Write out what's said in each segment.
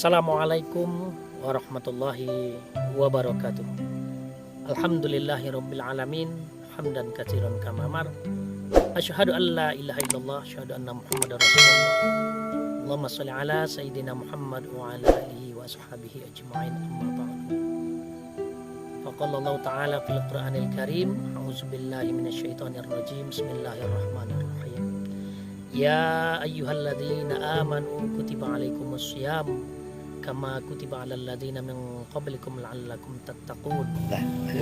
Assalamualaikum warahmatullahi wabarakatuh. Alhamdulillahi rabbil alamin. Hamdan katsiran kama amar. Asyhadu an la ilaha illallah, asyhadu anna Muhammadar Rasulullah. Allahumma shalli ala sayyidina Muhammad wa ala alihi wa ashabihi ajma'in, amma ba'du. Faqala Allah ta'ala fil Qur'anil Karim, a'udzu billahi minasyaitonir rajim. Bismillahirrahmanirrahim. Ya ayyuhalladzina amanu kutiba alaikumus syiyam kama kutiba alal ladzina min qablikum la'allakum tattaqun.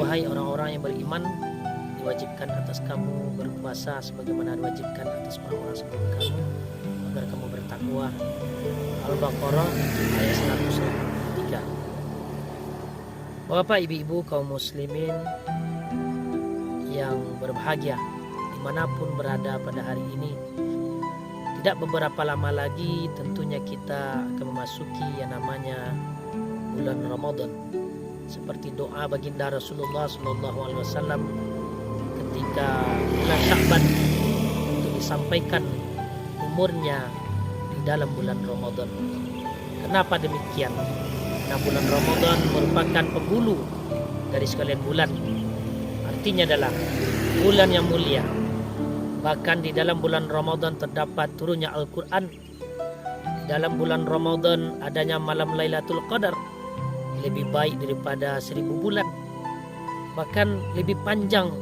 Wahai orang-orang yang beriman, diwajibkan atas kamu berpuasa sebagaimana diwajibkan atas orang-orang sebelum kamu agar kamu bertakwa. Al-Baqarah ayat 183. Bapak, ibu-ibu, kaum muslimin yang berbahagia dimanapun berada pada hari ini, tidak beberapa lama lagi tentunya kita akan memasuki yang namanya bulan Ramadan. Seperti doa baginda Rasulullah SAW ketika bulan Sya'ban untuk disampaikan umurnya di dalam bulan Ramadan. Kenapa demikian? Karena bulan Ramadan merupakan penghulu dari sekalian bulan. Artinya adalah bulan yang mulia. Bahkan di dalam bulan Ramadan terdapat turunnya Al-Quran. Di dalam bulan Ramadan adanya malam Lailatul Qadar, lebih baik daripada 1000 bulan. Bahkan lebih panjang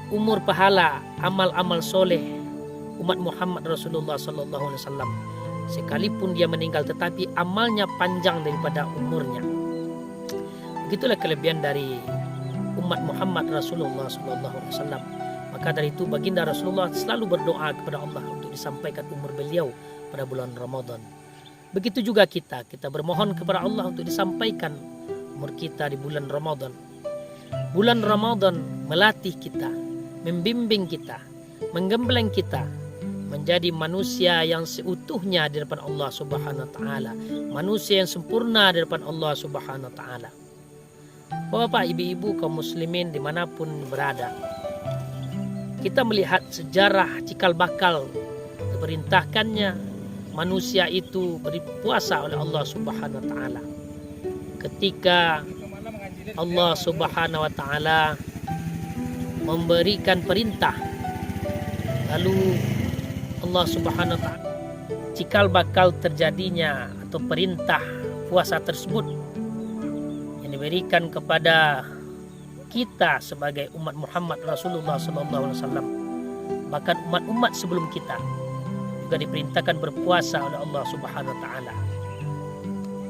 umur pahala amal-amal soleh umat Muhammad Rasulullah SAW. Sekalipun dia meninggal, tetapi amalnya panjang daripada umurnya. Begitulah kelebihan dari umat Muhammad Rasulullah SAW. Maka dari itu baginda Rasulullah selalu berdoa kepada Allah untuk disampaikan umur beliau pada bulan Ramadan. Begitu juga kita bermohon kepada Allah untuk disampaikan umur kita di bulan Ramadan. Bulan Ramadan melatih kita, membimbing kita, menggembleng kita menjadi manusia yang seutuhnya di depan Allah Subhanahu wa taala, manusia yang sempurna di depan Allah Subhanahu wa taala. Bapak, ibu-ibu, kaum muslimin dimanapun berada, kita melihat sejarah cikal bakal diperintahkannya manusia itu berpuasa oleh Allah Subhanahu wa taala. Ketika Allah Subhanahu wa taala memberikan perintah, lalu Allah Subhanahu wa taala cikal bakal terjadinya atau perintah puasa tersebut yang diberikan kepada kita sebagai umat Muhammad Rasulullah SAW, bahkan umat-umat sebelum kita juga diperintahkan berpuasa oleh Allah Subhanahu wa taala.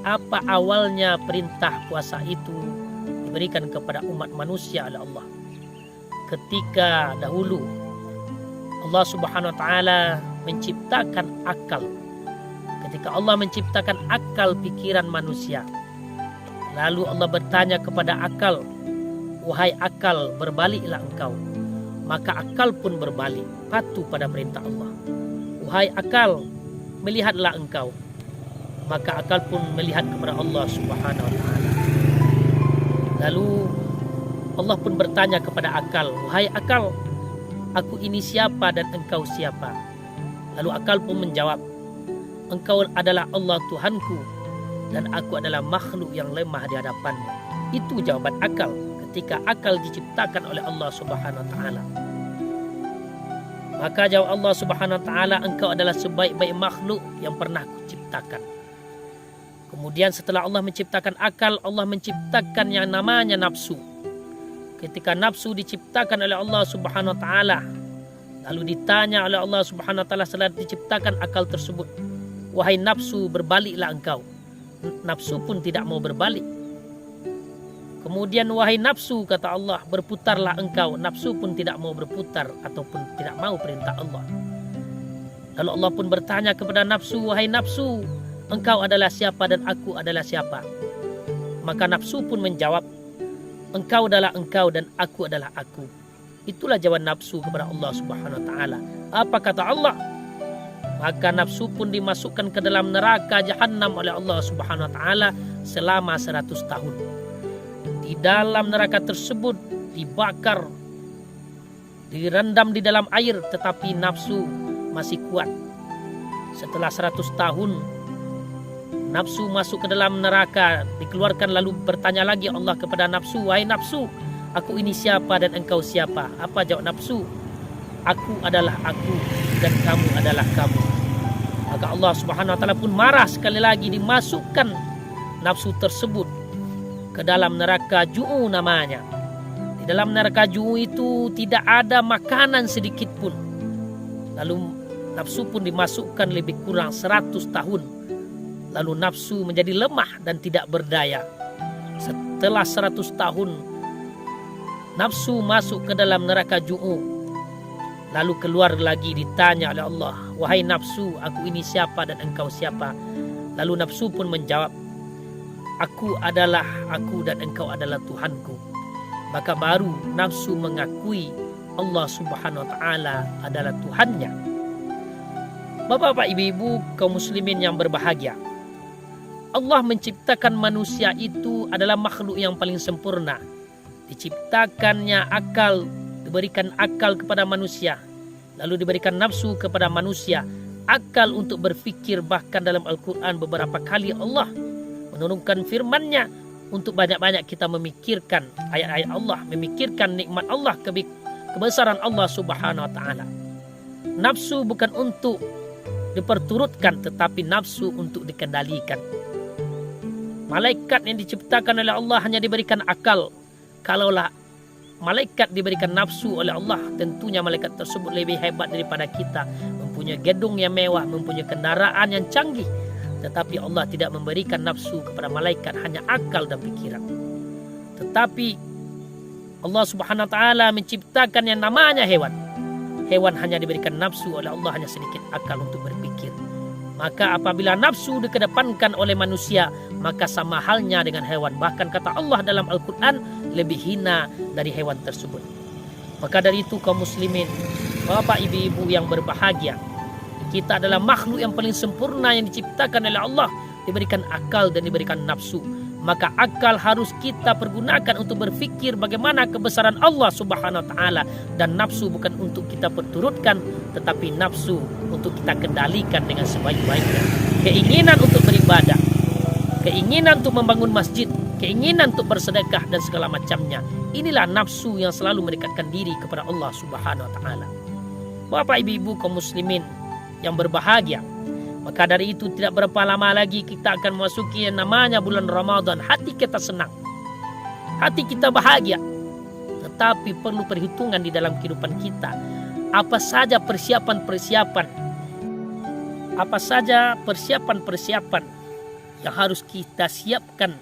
Apa awalnya perintah puasa itu diberikan kepada umat manusia oleh Allah? Ketika dahulu Allah Subhanahu wa taala menciptakan akal. Ketika Allah menciptakan akal pikiran manusia, lalu Allah bertanya kepada akal, "Wahai akal, berbaliklah engkau." Maka akal pun berbalik, patuh pada perintah Allah. "Wahai akal, melihatlah engkau." Maka akal pun melihat kepada Allah Subhanahu wa taala. Lalu Allah pun bertanya kepada akal, "Wahai akal, aku ini siapa dan engkau siapa?" Lalu akal pun menjawab, "Engkau adalah Allah Tuhanku dan aku adalah makhluk yang lemah di hadapanmu." Itu jawaban akal ketika akal diciptakan oleh Allah Subhanahu wa taala. Maka jawab Allah Subhanahu wa taala, "Engkau adalah sebaik-baik makhluk yang pernah kuciptakan." Kemudian setelah Allah menciptakan akal, Allah menciptakan yang namanya nafsu. Ketika nafsu diciptakan oleh Allah Subhanahu wa taala, lalu ditanya oleh Allah Subhanahu wa taala setelah diciptakan akal tersebut, "Wahai nafsu, berbaliklah engkau." Nafsu pun tidak mau berbalik. Kemudian, "Wahai nafsu," kata Allah, "berputarlah engkau." Nafsu pun tidak mau berputar ataupun tidak mau perintah Allah. Lalu Allah pun bertanya kepada nafsu, "Wahai nafsu, engkau adalah siapa dan aku adalah siapa?" Maka nafsu pun menjawab, "Engkau adalah engkau dan aku adalah aku." Itulah jawaban nafsu kepada Allah Subhanahu wa taala. Apa kata Allah? Maka nafsu pun dimasukkan ke dalam neraka Jahannam oleh Allah Subhanahu wa taala selama 100 tahun. Di dalam neraka tersebut dibakar, direndam di dalam air, tetapi nafsu masih kuat. Setelah 100 tahun nafsu masuk ke dalam neraka, dikeluarkan, lalu bertanya lagi Allah kepada nafsu, wahai nafsu, aku ini siapa dan engkau siapa? Apa jawab nafsu? Aku adalah aku dan kamu adalah kamu. Maka Allah Subhanahu wa taala pun marah sekali lagi, dimasukkan nafsu tersebut ke dalam neraka Ju'u namanya. Di dalam neraka Ju'u itu tidak ada makanan sedikit pun. Lalu nafsu pun dimasukkan lebih kurang 100 tahun. Lalu nafsu menjadi lemah dan tidak berdaya. Setelah 100 tahun nafsu masuk ke dalam neraka Ju'u. Lalu keluar lagi, ditanya oleh Allah, wahai nafsu, aku ini siapa dan engkau siapa? Lalu nafsu pun menjawab, aku adalah aku dan engkau adalah Tuhanku. Maka baru nafsu mengakui Allah Subhanahu wa taala adalah Tuhannya. Bapak-bapak, ibu-ibu, kaum muslimin yang berbahagia, Allah menciptakan manusia itu adalah makhluk yang paling sempurna. Diciptakannya akal, diberikan akal kepada manusia, lalu diberikan nafsu kepada manusia, akal untuk berfikir. Bahkan dalam Al-Quran beberapa kali Allah menurunkan firman-Nya untuk banyak-banyak kita memikirkan ayat-ayat Allah, memikirkan nikmat Allah, kebesaran Allah Subhanahu wa taala. Nafsu bukan untuk diperturutkan, tetapi nafsu untuk dikendalikan. Malaikat yang diciptakan oleh Allah hanya diberikan akal. Kalaulah malaikat diberikan nafsu oleh Allah, tentunya malaikat tersebut lebih hebat daripada kita, mempunyai gedung yang mewah, mempunyai kendaraan yang canggih. Tetapi Allah tidak memberikan nafsu kepada malaikat, hanya akal dan pikiran. Tetapi Allah Subhanahu wa taala menciptakan yang namanya hewan. Hewan hanya diberikan nafsu oleh Allah, hanya sedikit akal untuk berpikir. Maka apabila nafsu dikedepankan oleh manusia, maka sama halnya dengan hewan. Bahkan kata Allah dalam Al-Quran, lebih hina dari hewan tersebut. Maka dari itu kaum muslimin, bapak ibu-ibu yang berbahagia, kita adalah makhluk yang paling sempurna yang diciptakan oleh Allah, diberikan akal dan diberikan nafsu. Maka akal harus kita pergunakan untuk berfikir bagaimana kebesaran Allah Subhanahu wa taala, dan nafsu bukan untuk kita perturutkan, tetapi nafsu untuk kita kendalikan dengan sebaik-baiknya. Keinginan untuk beribadah, keinginan untuk membangun masjid, keinginan untuk bersedekah dan segala macamnya, inilah nafsu yang selalu mendekatkan diri kepada Allah Subhanahu wa taala. Bapak ibu-ibu kaum muslimin yang berbahagia, maka dari itu tidak berapa lama lagi kita akan memasuki yang namanya bulan Ramadan. Hati kita senang, hati kita bahagia, tetapi perlu perhitungan di dalam kehidupan kita. Apa saja persiapan-persiapan, apa saja persiapan-persiapan yang harus kita siapkan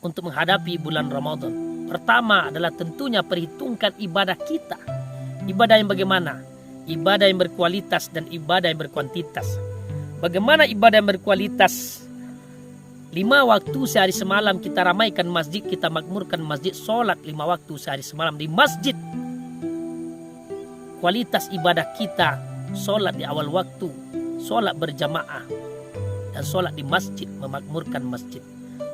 untuk menghadapi bulan Ramadan. Pertama adalah tentunya perhitungkan ibadah kita. Ibadah yang bagaimana? Ibadah yang berkualitas dan ibadah yang berkuantitas. Bagaimana ibadah yang berkualitas? 5 waktu sehari semalam kita ramaikan masjid, kita makmurkan masjid, sholat 5 waktu sehari semalam di masjid. Kualitas ibadah kita, sholat di awal waktu, sholat berjamaah, dan sholat di masjid, memakmurkan masjid.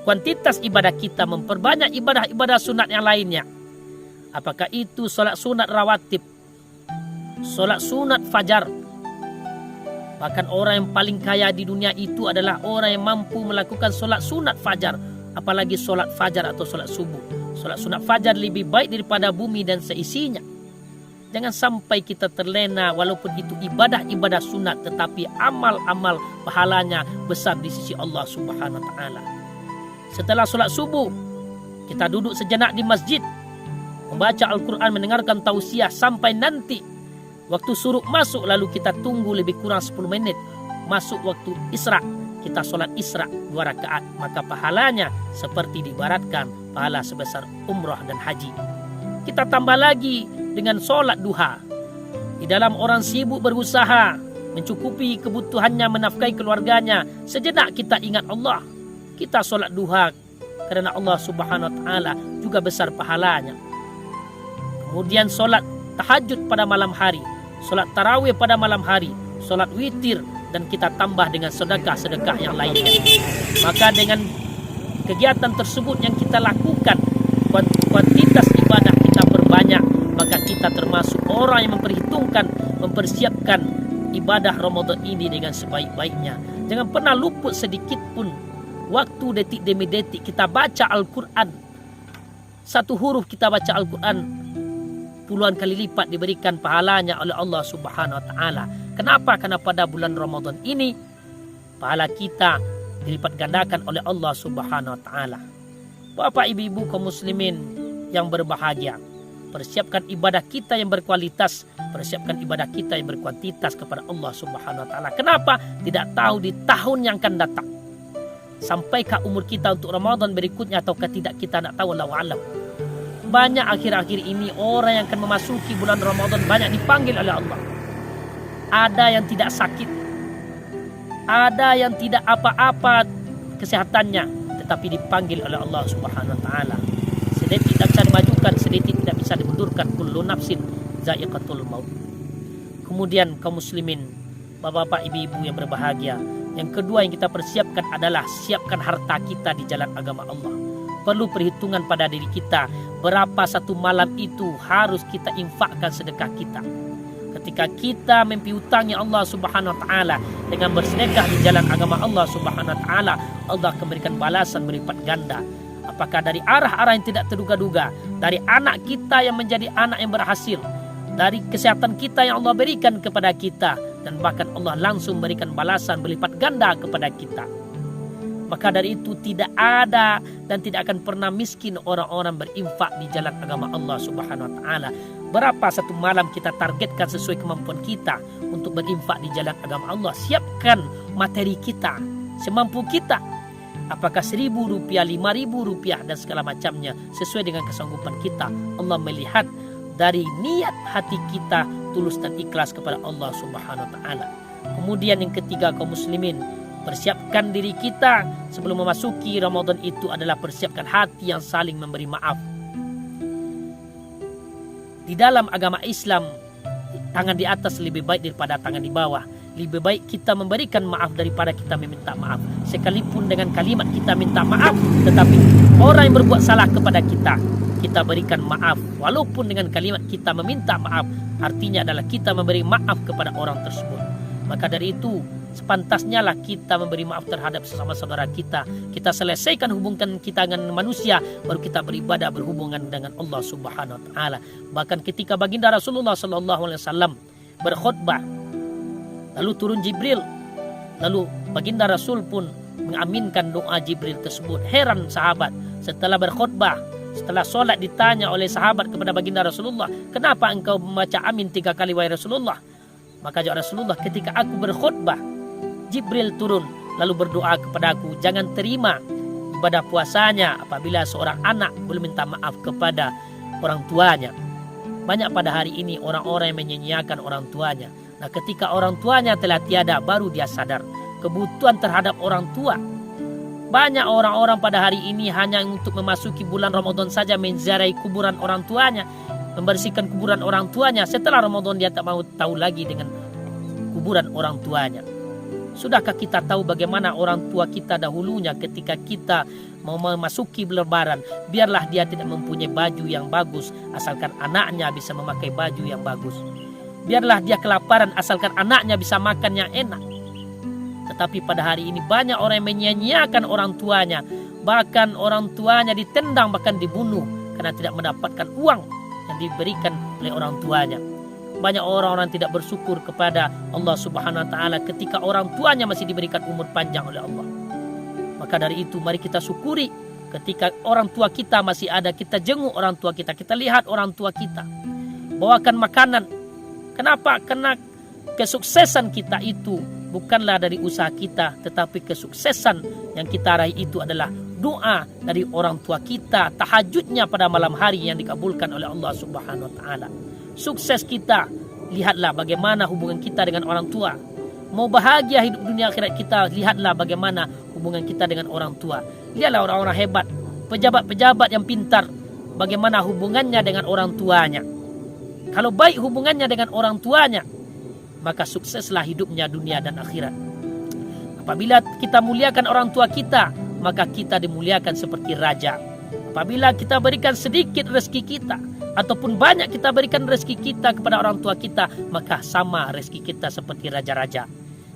Kuantitas ibadah kita, memperbanyak ibadah-ibadah sunat yang lainnya. Apakah itu sholat sunat rawatib, sholat sunat fajar. Bahkan orang yang paling kaya di dunia itu adalah orang yang mampu melakukan sholat sunat fajar. Apalagi sholat fajar atau sholat subuh. Sholat sunat fajar lebih baik daripada bumi dan seisinya. Jangan sampai kita terlena, walaupun itu ibadah-ibadah sunat, tetapi amal-amal pahalanya besar di sisi Allah Subhanahu wa taala. Setelah sholat subuh, kita duduk sejenak di masjid, membaca Al-Quran, mendengarkan tausiah sampai nanti waktu suruh masuk, lalu kita tunggu lebih kurang 10 menit. Masuk waktu Isra, kita sholat Isra 2 rakaat. Maka pahalanya seperti diibaratkan pahala sebesar umrah dan haji. Kita tambah lagi dengan sholat duha. Di dalam orang sibuk berusaha mencukupi kebutuhannya, menafkahi keluarganya, sejenak kita ingat Allah. Kita sholat duha karena Allah Subhanahu wa taala juga besar pahalanya. Kemudian sholat tahajud pada malam hari, sholat tarawih pada malam hari, sholat witir, dan kita tambah dengan sedekah-sedekah yang lainnya. Maka dengan kegiatan tersebut yang kita lakukan, kuantitas ibadah kita perbanyak, maka kita termasuk orang yang memperhitungkan, mempersiapkan ibadah Ramadan ini dengan sebaik-baiknya. Jangan pernah luput sedikit pun waktu, detik demi detik kita baca Al-Quran. Satu huruf kita baca Al-Quran, puluhan kali lipat diberikan pahalanya oleh Allah Subhanahu wa Ta'ala. Kenapa? Karena pada bulan Ramadan ini pahala kita dilipat gandakan oleh Allah Subhanahu wa Ta'ala. Bapak, ibu-ibu kaum muslimin yang berbahagia, persiapkan ibadah kita yang berkualitas, persiapkan ibadah kita yang berkuantitas kepada Allah Subhanahu wa Ta'ala. Kenapa? Tidak tahu di tahun yang akan datang, sampaikah umur kita untuk Ramadan berikutnya ataukah tidak, kita tidak tahu, wallahu a'lam. Banyak akhir-akhir ini orang yang akan memasuki bulan Ramadan banyak dipanggil oleh Allah. Ada yang tidak sakit, ada yang tidak apa-apa kesehatannya, tetapi dipanggil oleh Allah Subhanahu wa Ta'ala. Sedetik tidak bisa dimajukan, sedetik tidak bisa dimundurkan. Kullu nafsin za'iqatul maut. Kemudian kaum muslimin, bapak-bapak, ibu-ibu yang berbahagia, yang kedua yang kita persiapkan adalah siapkan harta kita di jalan agama Allah. Perlu perhitungan pada diri kita, berapa satu malam itu harus kita infakkan sedekah kita. Ketika kita mempiutangi Allah Subhanahu wa Ta'ala dengan bersedekah di jalan agama Allah Subhanahu wa Ta'ala, Allah akan memberikan balasan berlipat ganda. Apakah dari arah-arah yang tidak terduga-duga, dari anak kita yang menjadi anak yang berhasil, dari kesehatan kita yang Allah berikan kepada kita, dan bahkan Allah langsung memberikan balasan berlipat ganda kepada kita. Maka dari itu tidak ada dan tidak akan pernah miskin orang-orang berinfak di jalan agama Allah Subhanahu wa Ta'ala. Berapa satu malam kita targetkan sesuai kemampuan kita untuk berinfak di jalan agama Allah. Siapkan materi kita semampu kita. Apakah Rp1.000, Rp5.000 dan segala macamnya sesuai dengan kesanggupan kita. Allah melihat dari niat hati kita tulus dan ikhlas kepada Allah Subhanahu wa Ta'ala. Kemudian yang ketiga kaum muslimin, persiapkan diri kita sebelum memasuki Ramadan itu adalah persiapkan hati yang saling memberi maaf. Di dalam agama Islam, tangan di atas lebih baik daripada tangan di bawah. Lebih baik kita memberikan maaf daripada kita meminta maaf. Sekalipun dengan kalimat kita minta maaf, tetapi orang yang berbuat salah kepada kita, kita berikan maaf. Walaupun dengan kalimat kita meminta maaf, artinya adalah kita memberi maaf kepada orang tersebut. Maka dari itu, sepantasnya lah kita memberi maaf terhadap sesama saudara kita. Kita selesaikan hubungan kita dengan manusia, baru kita beribadah berhubungan dengan Allah Subhanahu wa Ta'ala. Bahkan ketika baginda Rasulullah SAW berkhutbah, lalu turun Jibril, lalu baginda Rasul pun mengaminkan doa Jibril tersebut. Heran sahabat setelah berkhutbah, setelah solat ditanya oleh sahabat kepada baginda Rasulullah, kenapa engkau membaca amin 3 kali wahai Rasulullah? Maka jawab Rasulullah, ketika aku berkhutbah, Jibril turun lalu berdoa kepadaku, jangan terima ibadah puasanya apabila seorang anak belum minta maaf kepada orang tuanya. Banyak pada hari ini orang-orang yang menyanyiakan orang tuanya. Nah, ketika orang tuanya telah tiada, baru dia sadar kebutuhan terhadap orang tua. Banyak orang-orang pada hari ini hanya untuk memasuki bulan Ramadan saja menziarahi kuburan orang tuanya, membersihkan kuburan orang tuanya. Setelah Ramadan dia tak mau tahu lagi dengan kuburan orang tuanya. Sudahkah kita tahu bagaimana orang tua kita dahulunya ketika kita mau memasuki Lebaran? Biarlah dia tidak mempunyai baju yang bagus, asalkan anaknya bisa memakai baju yang bagus. Biarlah dia kelaparan, asalkan anaknya bisa makan yang enak. Tetapi pada hari ini banyak orang yang menyia-nyiakan orang tuanya. Bahkan orang tuanya ditendang, bahkan dibunuh karena tidak mendapatkan uang yang diberikan oleh orang tuanya. Banyak orang-orang tidak bersyukur kepada Allah Subhanahu wa Ta'ala ketika orang tuanya masih diberikan umur panjang oleh Allah. Maka dari itu mari kita syukuri ketika orang tua kita masih ada, kita jenguk orang tua kita, kita lihat orang tua kita, bawakan makanan. Kenapa? Karena kesuksesan kita itu bukanlah dari usaha kita, tetapi kesuksesan yang kita raih itu adalah doa dari orang tua kita, tahajudnya pada malam hari yang dikabulkan oleh Allah Subhanahu wa Ta'ala. Sukses kita, lihatlah bagaimana hubungan kita dengan orang tua. Mau bahagia hidup dunia akhirat kita, lihatlah bagaimana hubungan kita dengan orang tua. Lihatlah orang-orang hebat, pejabat-pejabat yang pintar, bagaimana hubungannya dengan orang tuanya. Kalau baik hubungannya dengan orang tuanya, maka sukseslah hidupnya dunia dan akhirat. Apabila kita muliakan orang tua kita, maka kita dimuliakan seperti raja. Apabila kita berikan sedikit rezeki kita, ataupun banyak kita berikan rezeki kita kepada orang tua kita, maka sama rezeki kita seperti raja-raja.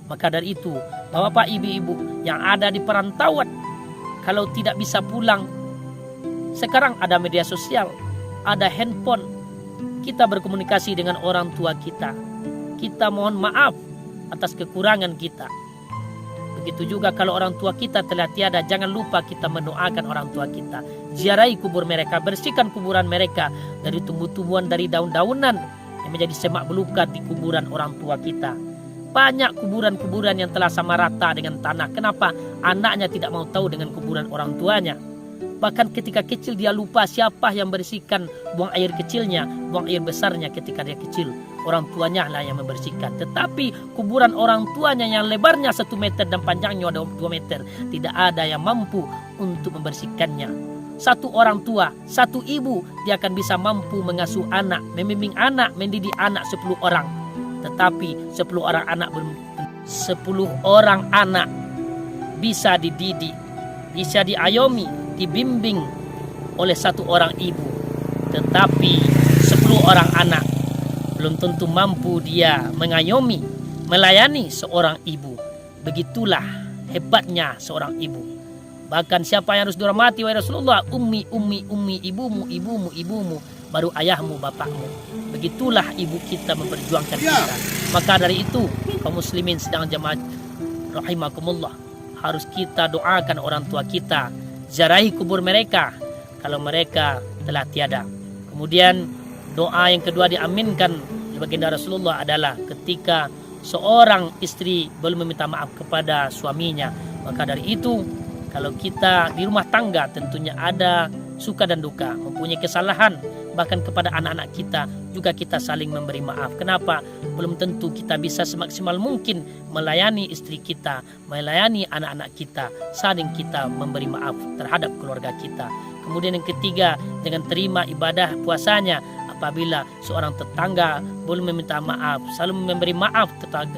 Maka dari itu, bapak ibu-ibu yang ada di perantauan, kalau tidak bisa pulang, sekarang ada media sosial, ada handphone, kita berkomunikasi dengan orang tua kita. Kita mohon maaf atas kekurangan kita. Begitu juga kalau orang tua kita telah tiada, jangan lupa kita mendoakan orang tua kita. Ziarahi kubur mereka, bersihkan kuburan mereka dari tumbuh-tumbuhan, dari daun-daunan yang menjadi semak belukar di kuburan orang tua kita. Banyak kuburan-kuburan yang telah sama rata dengan tanah. Kenapa? Anaknya tidak mau tahu dengan kuburan orang tuanya. Bahkan ketika kecil dia lupa siapa yang bersihkan buang air kecilnya, buang air besarnya ketika dia kecil. Orang tuanya lah yang membersihkan. Tetapi kuburan orang tuanya yang lebarnya 1 meter dan panjangnya 2 meter, tidak ada yang mampu untuk membersihkannya. Satu orang tua, satu ibu, dia akan bisa mampu mengasuh anak, membimbing anak, mendidik anak 10 orang. Tetapi 10 orang anak bisa dididik, bisa diayomi, dibimbing oleh 1 orang ibu. Tetapi 10 orang anak belum tentu mampu dia mengayomi, melayani seorang ibu. Begitulah hebatnya seorang ibu. Bahkan siapa yang harus dihormati wahai Rasulullah? Ummi, ibumu, baru ayahmu, bapakmu. Begitulah ibu kita memperjuangkan kita. Maka dari itu, kaum muslimin sedang jamaah rahimakumullah, harus kita doakan orang tua kita, ziarahi kubur mereka kalau mereka telah tiada. Kemudian doa yang kedua diaminkan baginda Rasulullah adalah ketika seorang istri belum meminta maaf kepada suaminya. Maka dari itu, kalau kita di rumah tangga tentunya ada suka dan duka, mempunyai kesalahan, bahkan kepada anak-anak kita juga kita saling memberi maaf. Kenapa? Belum tentu kita bisa semaksimal mungkin melayani istri kita, melayani anak-anak kita, saling kita memberi maaf terhadap keluarga kita. Kemudian yang ketiga, dengan terima ibadah puasanya. Apabila seorang tetangga belum meminta maaf, selalu memberi maaf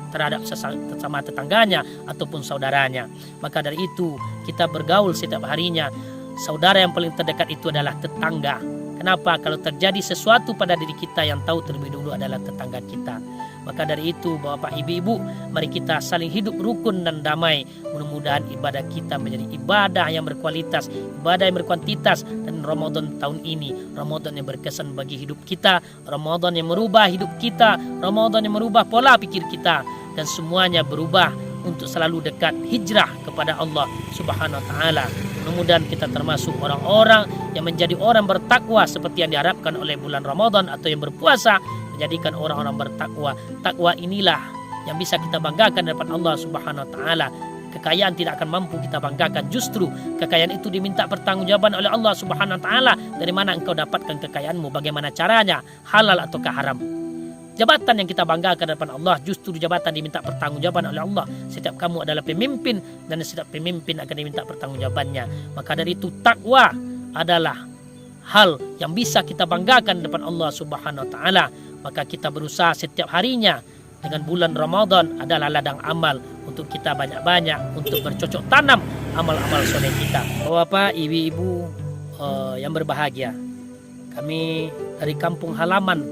terhadap sesama tetangganya ataupun saudaranya. Maka dari itu kita bergaul setiap harinya. Saudara yang paling terdekat itu adalah tetangga. Kenapa? Kalau terjadi sesuatu pada diri kita, yang tahu terlebih dulu adalah tetangga kita. Maka dari itu, bapak ibu-ibu, mari kita saling hidup rukun dan damai. Mudah-mudahan ibadah kita menjadi ibadah yang berkualitas, ibadah yang berkuantitas. Dan Ramadan tahun ini, Ramadan yang berkesan bagi hidup kita, Ramadan yang merubah hidup kita, Ramadan yang merubah pola pikir kita, dan semuanya berubah untuk selalu dekat hijrah kepada Allah Subhanahu wa taala. Mudah-mudahan kita termasuk orang-orang yang menjadi orang bertakwa seperti yang diharapkan oleh bulan Ramadan, atau yang berpuasa menjadikan orang-orang bertakwa. Takwa inilah yang bisa kita banggakan di depan Allah Subhanahu wa taala. Kekayaan tidak akan mampu kita banggakan. Justru kekayaan itu diminta pertanggungjawaban oleh Allah Subhanahu wa taala. Dari mana engkau dapatkan kekayaanmu? Bagaimana caranya? Halal ataukah haram? Jabatan yang kita banggakan di depan Allah, justru jabatan diminta pertanggungjawaban oleh Allah. Setiap kamu adalah pemimpin, dan setiap pemimpin akan diminta pertanggungjawabannya. Maka dari itu takwa adalah hal yang bisa kita banggakan di depan Allah Subhanahu wa taala. Maka kita berusaha setiap harinya dengan bulan Ramadan adalah ladang amal untuk kita banyak-banyak untuk bercocok tanam amal-amal soleh kita. Bapak, ibu-ibu yang berbahagia, kami dari kampung halaman,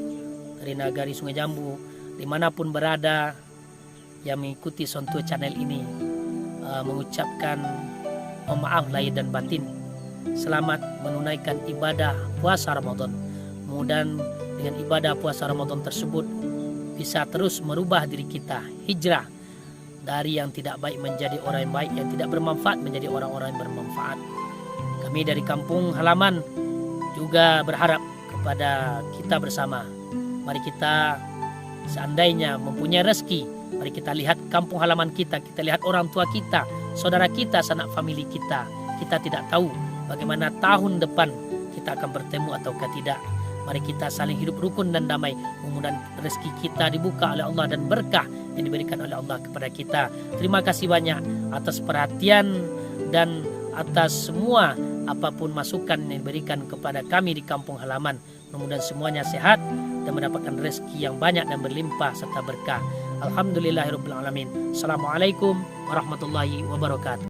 dari Nagari Sungai Jambu, dimanapun berada yang mengikuti Sontua Channel ini, mengucapkan mohon maaf lahir dan batin. Selamat menunaikan ibadah puasa Ramadan. Mudah-mudahan dengan ibadah puasa Ramadan tersebut bisa terus merubah diri kita, hijrah dari yang tidak baik menjadi orang yang baik, yang tidak bermanfaat menjadi orang-orang yang bermanfaat. Kami dari kampung halaman juga berharap kepada kita bersama. Mari kita, seandainya mempunyai rezeki, mari kita lihat kampung halaman kita lihat orang tua kita, saudara kita, sanak famili kita. Kita tidak tahu bagaimana tahun depan kita akan bertemu ataukah tidak. Mari kita saling hidup rukun dan damai. Mudah-mudahan rezeki kita dibuka oleh Allah dan berkah yang diberikan oleh Allah kepada kita. Terima kasih banyak atas perhatian dan atas semua apapun masukan yang diberikan kepada kami di kampung halaman. Mudah-mudahan semuanya sehat dan mendapatkan rezeki yang banyak dan berlimpah serta berkah. Alhamdulillahirabbil alamin. Assalamualaikum warahmatullahi wabarakatuh.